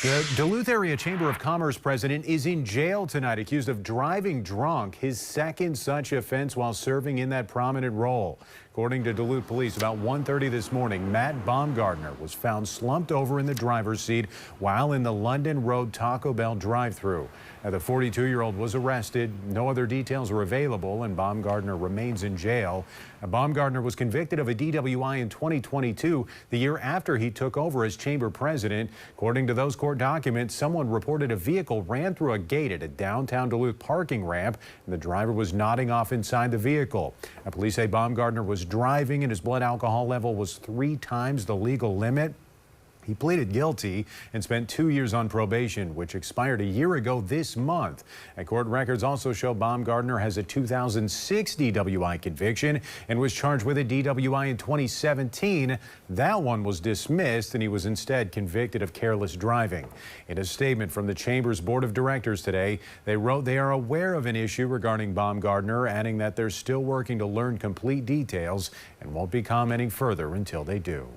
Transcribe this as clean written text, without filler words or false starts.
The Duluth Area Chamber of Commerce president is in jail tonight, accused of driving drunk, his second such offense while serving in that prominent role. According to Duluth police, about 1:30 this morning, Matt Baumgartner was found slumped over in the driver's seat while in the London Road Taco Bell drive-thru. The 42-year-old was arrested. No other details were available, and Baumgartner remains in jail. Baumgartner was convicted of a DWI in 2022, the year after he took over as chamber president. According to those court documents, someone reported a vehicle ran through a gate at a downtown Duluth parking ramp, and the driver was nodding off inside the vehicle. Police say Baumgartner was driving and his blood alcohol level was 3 times the legal limit. He pleaded guilty and spent 2 years on probation, which expired a year ago this month. And court records also show Baumgartner has a 2006 DWI conviction and was charged with a DWI in 2017. That one was dismissed, and he was instead convicted of careless driving. In a statement from the Chamber's Board of Directors today, they wrote they are aware of an issue regarding Baumgartner, adding that they're still working to learn complete details and won't be commenting further until they do.